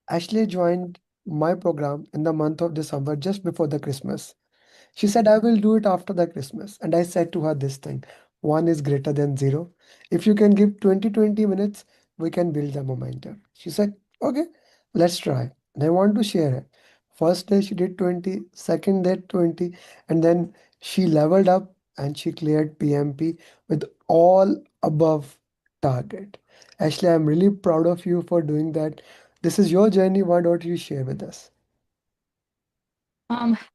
Ashley joined my program in the month of December just before the Christmas. She said, I will do it after the Christmas. And I said to her this thing, one is greater than zero. If you can give 20 minutes, we can build the momentum. She said, okay, let's try. And I want to share it. First day she did 20, second day 20, and then she leveled up and she cleared PMP with all above target. Ashley, I'm really proud of you for doing that. This is your journey. Why don't you share with us?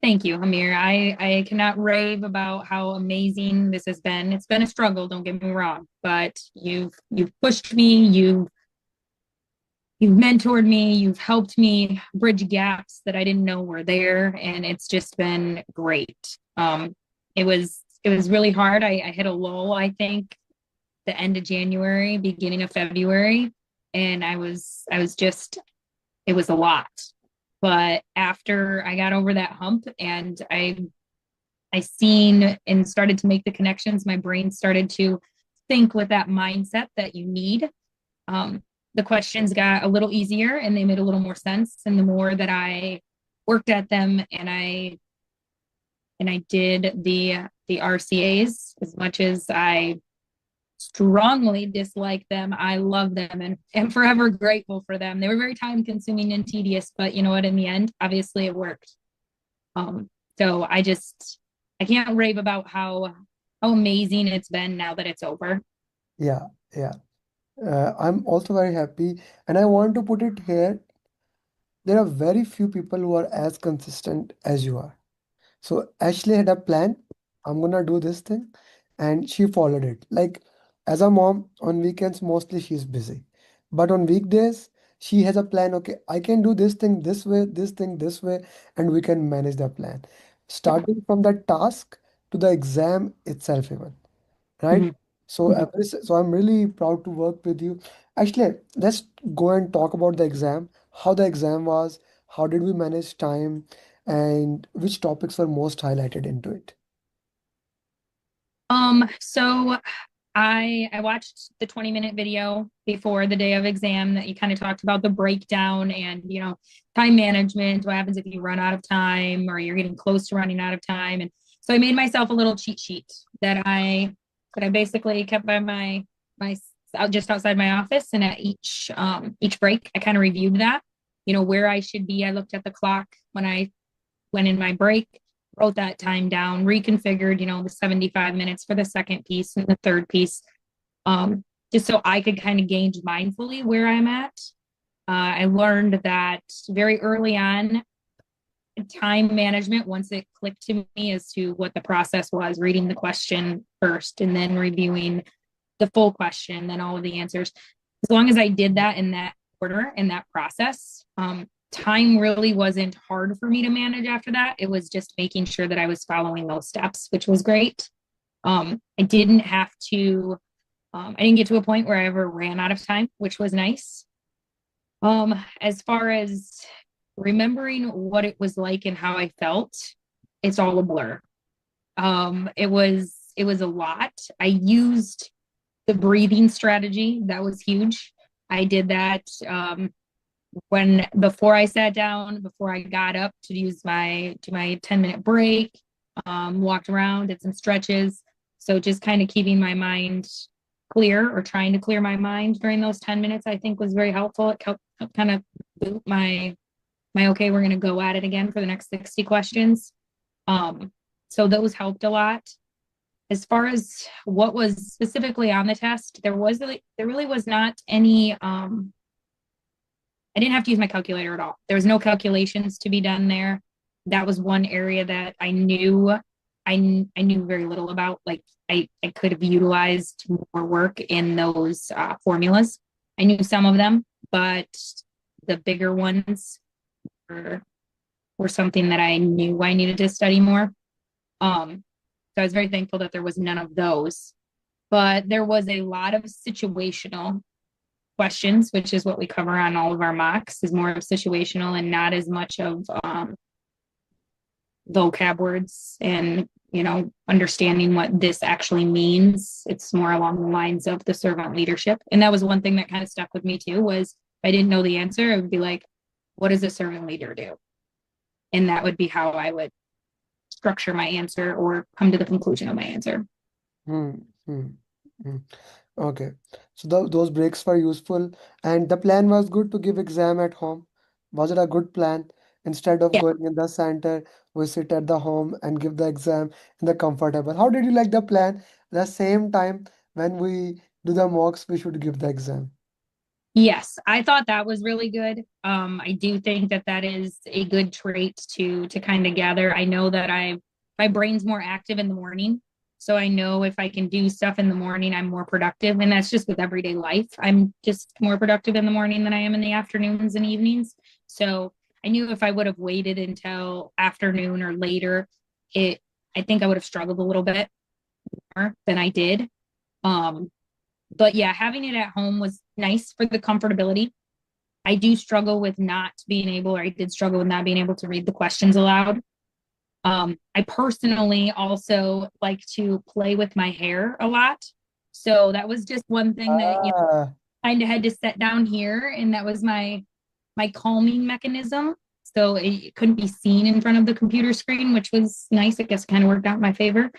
Thank you, Amir. I cannot rave about how amazing this has been. It's been a struggle, don't get me wrong, but you've pushed me, you've mentored me, you've helped me bridge gaps that I didn't know were there, and it's just been great. It was really hard. I hit a lull, I think, the end of January, beginning of February, and I was just it was a lot. But after I got over that hump and I seen and started to make the connections, my brain started to think with that mindset that you need. Um, the questions got a little easier and they made a little more sense. And the more that I worked at them and I did the RCAs, as much as I strongly dislike them, I love them and am forever grateful for them. They were very time consuming and tedious, but you know what? In the end, obviously it worked. Um, so I can't rave about how amazing it's been now that it's over. Yeah, yeah. I'm also very happy, and I want to put it here. There are very few people who are as consistent as you are. So Ashley had a plan. I'm gonna do this thing, and she followed it. Like as a mom, on weekends mostly she's busy, but on weekdays she has a plan. Okay, I can do this thing this way, this thing this way, and we can manage the plan, starting from the task to the exam itself even. Right? Mhm. So so I'm really proud to work with you. Actually, let's go and talk about the exam, how the exam was, how did we manage time, and which topics were most highlighted into it. So I watched the 20-minute video before the day of exam that you kind of talked about the breakdown and time management, what happens if you run out of time or you're getting close to running out of time. And so I made myself a little cheat sheet that I basically kept by my out just outside my office, and at each break I kind of reviewed that, where I should be. I looked at the clock when I went in my break, wrote that time down, reconfigured, the 75 minutes for the second piece and the third piece, just so I could kind of gauge mindfully where I'm at. I learned that very early on, time management, once it clicked to me as to what the process was, reading the question first and then reviewing the full question, then all of the answers. As long as I did that in that order, in that process, time really wasn't hard for me to manage after that. It was just making sure that I was following those steps, which was great. I didn't have to, I didn't get to a point where I ever ran out of time, which was nice. As far as remembering what it was like and how I felt, it's all a blur. It was a lot. I used the breathing strategy. That was huge. I did that when before I sat down, before I got up to use my 10-minute break, walked around, did some stretches. So just kind of keeping my mind clear or trying to clear my mind during those 10 minutes, I think was very helpful. It helped kind of boot my okay, we're gonna go at it again for the next 60 questions. So those helped a lot. As far as what was specifically on the test, there really was not any I didn't have to use my calculator at all. There was no calculations to be done there. That was one area that I knew very little about. Like I could have utilized more work in those formulas. I knew some of them, but the bigger ones were were something that I knew I needed to study more. So I was very thankful that there was none of those. But there was a lot of situational questions, which is what we cover on all of our mocks, is more of situational and not as much of vocab words and understanding what this actually means. It's more along the lines of the servant leadership. And that was one thing that kind of stuck with me too, was if I didn't know the answer, I would be like, what does a servant leader do? And that would be how I would structure my answer or come to the conclusion of my answer. Hmm. Hmm. Hmm. Okay. So those breaks were useful, and the plan was good to give exam at home. Was it a good plan? Instead of Yeah. going in the center, we sit at the home and give the exam in the comfortable. How did you like the plan? The same time when we do the mocks, we should give the exam. Yes, I thought that was really good. I do think that that is a good trait to kind of gather. I know that my brain's more active in the morning, so I know if I can do stuff in the morning, I'm more productive, and that's just with everyday life. I'm just more productive in the morning than I am in the afternoons and evenings. So I knew if I would have waited until afternoon or later, it I think I would have struggled a little bit more than I did. Um, but yeah, having it at home was nice for the comfortability. I do struggle with not being able, or I did struggle with not being able to read the questions aloud. I personally also like to play with my hair a lot. So that was just one thing that, you know, Ah. kind of had to set down here. And that was my calming mechanism. So it couldn't be seen in front of the computer screen, which was nice. I guess kind of worked out in my favor.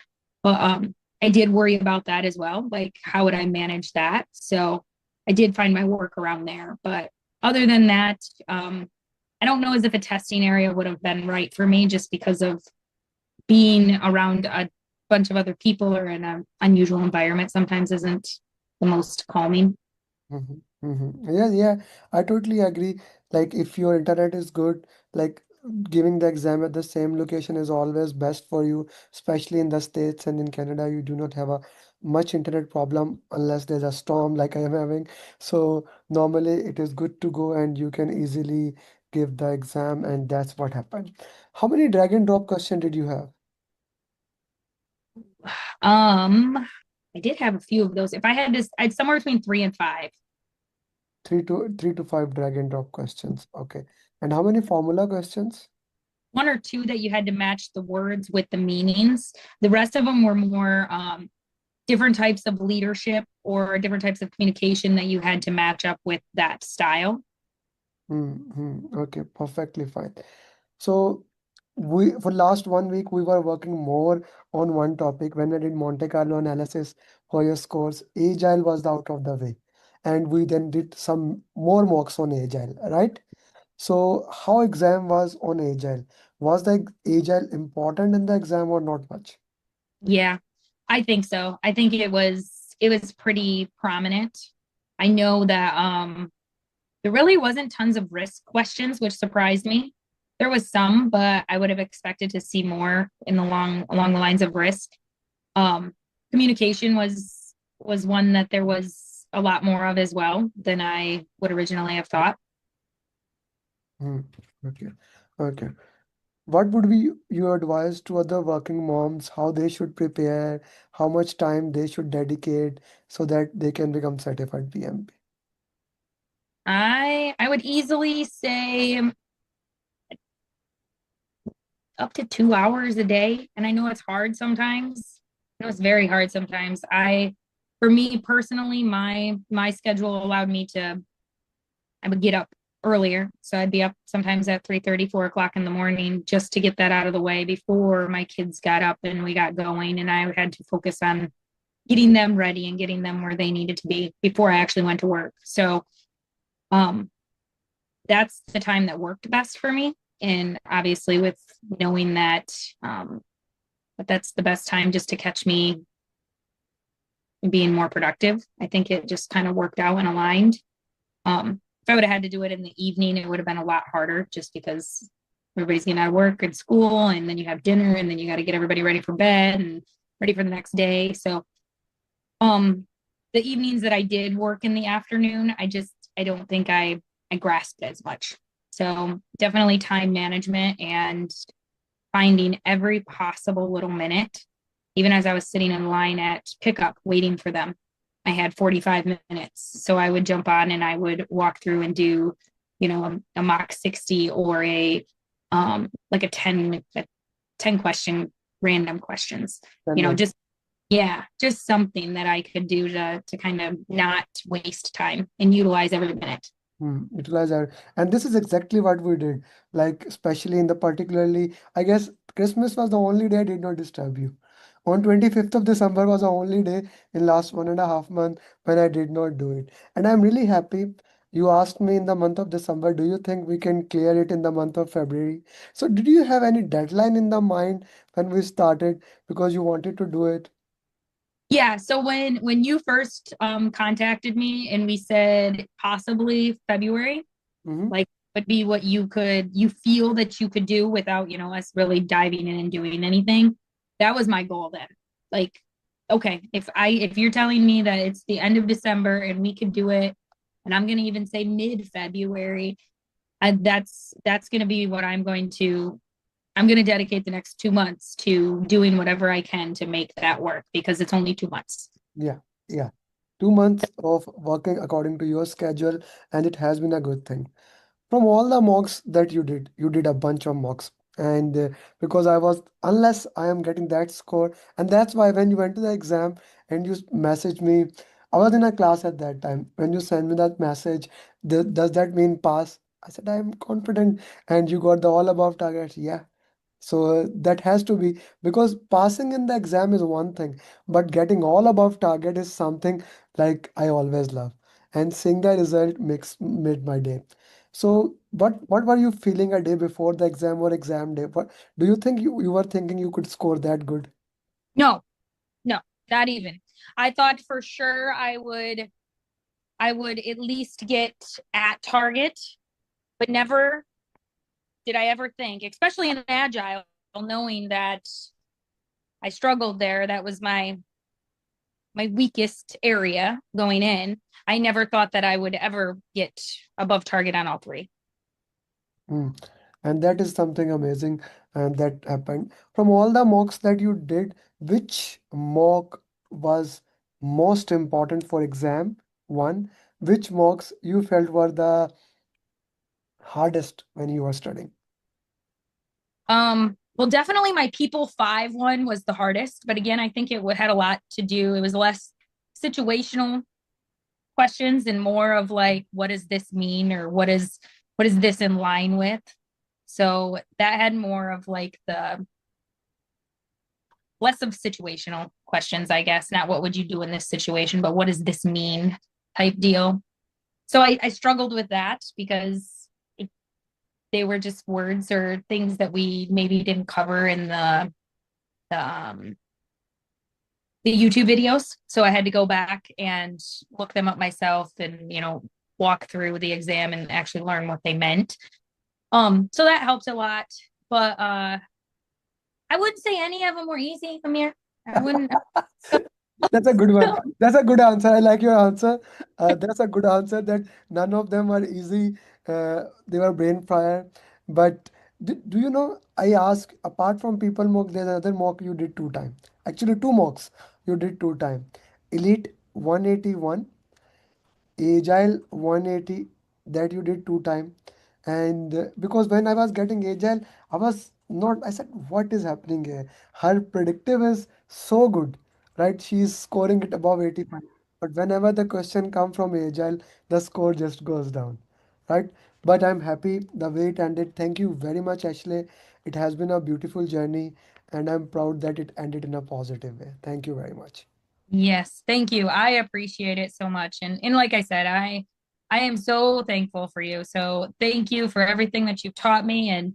But I did worry about that as well. Like, how would I manage that? So I did find my workaround there. But other than that, I don't know as if a testing area would have been right for me just because of being around a bunch of other people or in an unusual environment sometimes isn't the most calming. Mhm, mhm. Yeah, yeah, I totally agree. Like, if your internet is good, like giving the exam at the same location is always best for you, especially in the States and in Canada. You do not have a much internet problem unless there's a storm like I am having. So normally it is good to go and you can easily give the exam, and that's what happened. How many drag and drop question did you have? Um, I did have a few of those. If I had to, I'd somewhere between three and five. Three to five drag and drop questions. Okay. And how many formula questions? One or two that you had to match the words with the meanings. The rest of them were more different types of leadership or different types of communication that you had to match up with that style. Okay, perfectly fine. So we for last 1 week we were working more on one topic when we did Monte Carlo analysis for your scores. Agile was out of the way. And we then did some more mocks on Agile, right? So how exam was on Agile? Was the Agile important in the exam or not much? Yeah, I think so. I think it was pretty prominent. I know that there really wasn't tons of risk questions, which surprised me. There was some, but I would have expected to see more in the long along the lines of risk. Um, Communication was one that there was a lot more of as well than I would originally have thought. Hmm. Okay. Okay. What would be your advice to other working moms, how they should prepare, how much time they should dedicate so that they can become certified PMP? I would easily say up to 2 hours a day. And I know it's hard sometimes. I know it's very hard sometimes. For me personally, my schedule allowed me to, I would get up earlier. So I'd be up sometimes at 3:30, 4 o'clock in the morning just to get that out of the way before my kids got up and we got going. And I had to focus on getting them ready and getting them where they needed to be before I actually went to work. So um, that's the time that worked best for me. And obviously, with knowing um, that that's the best time just to catch me being more productive, I think it just kind of worked out and aligned. If I would have had to do it in the evening, it would have been a lot harder just because everybody's getting out of work and school, and then you have dinner, and then you got to get everybody ready for bed and ready for the next day. So, um, the evenings that I did work in the afternoon, I don't think I grasped as much. So definitely time management and finding every possible little minute. Even as I was sitting in line at pickup waiting for them, I had 45 minutes. So I would jump on and I would walk through and do, a mock 60 or like a 10 question random questions. Then what? Just yeah, just something that I could do to kind of not waste time and utilize every minute. Utilize our, and this is exactly what we did. Like, especially in the particularly, I guess Christmas was the only day I did not disturb you. On 25th of December was the only day in last 1.5 months when I did not do it. And I'm really happy. You asked me in the month of December, do you think we can clear it in the month of February? So did you have any deadline in the mind when we started because you wanted to do it? Yeah, so when you first contacted me and we said possibly February, Mm-hmm. like would be what you feel that you could do without, us really diving in and doing anything. That was my goal then. Like, okay, if you're telling me that it's the end of December and we could do it, and I'm gonna even say mid-February, that's gonna be what I'm gonna dedicate the next 2 months to doing whatever I can to make that work because it's only 2 months. Yeah, yeah. 2 months of working according to your schedule, and it has been a good thing. From all the mocks that you did a bunch of mocks. And because I was, unless I am getting that score, and that's why when you went to the exam and you messaged me, I was in a class at that time. When you sent me that message, does that mean pass? I said, I'm confident. And you got the all above targets. Yeah. So that has to be, because passing in the exam is one thing, but getting all above target is something like I always love. And seeing the result made my day. So what were you feeling a day before the exam or exam day? What do you think you were thinking you could score that good? No, no, not even. I thought for sure I would at least get at target, but never did I ever think, especially in agile, knowing that I struggled there, that was my weakest area going in. I never thought that I would ever get above target on all three. Mm. And that is something amazing and that happened. From all the mocks that you did, which mock was most important for exam? One, which mocks you felt were the hardest when you were studying? Well, definitely my People 5 one was the hardest, but again, I think had a lot to do. It was less situational questions and more of like, what does this mean, or what is this in line with? So that had more of like the less of situational questions, I guess. Not what would you do in this situation, but what does this mean type deal. So I struggled with that because they were just words or things that we maybe didn't cover in the um the YouTube videos. So I had to go back and look them up myself and, walk through the exam and actually learn what they meant. So that helped a lot. But I wouldn't say any of them were easy, Amir. I wouldn't. That's a good one. That's a good answer. I like your answer. That's a good answer that none of them are easy. They were brain fire. But do you know, I ask, apart from people mock, there's another mock you did 2 times. Actually, two mocks you did 2 times. Elite 181, Agile 180 that you did 2 times. And because when I was getting Agile, I was not, I said, what is happening here? Her predictive is so good, right? She's scoring it above 85. But whenever the question come from Agile, the score just goes down, right? But I'm happy the way it ended. Thank you very much, Ashley. It has been a beautiful journey, and I'm proud that it ended in a positive way. Thank you very much. Yes, thank you. I appreciate it so much. And like I said, I am so thankful for you. So thank you for everything that you've taught me. And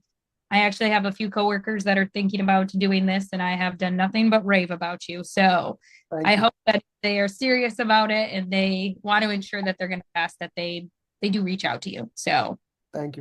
I actually have a few coworkers that are thinking about doing this, and I have done nothing but rave about you. So I Thank you. hope that they are serious about it and they want to ensure that they're going to pass, that they do reach out to you. So Thank you.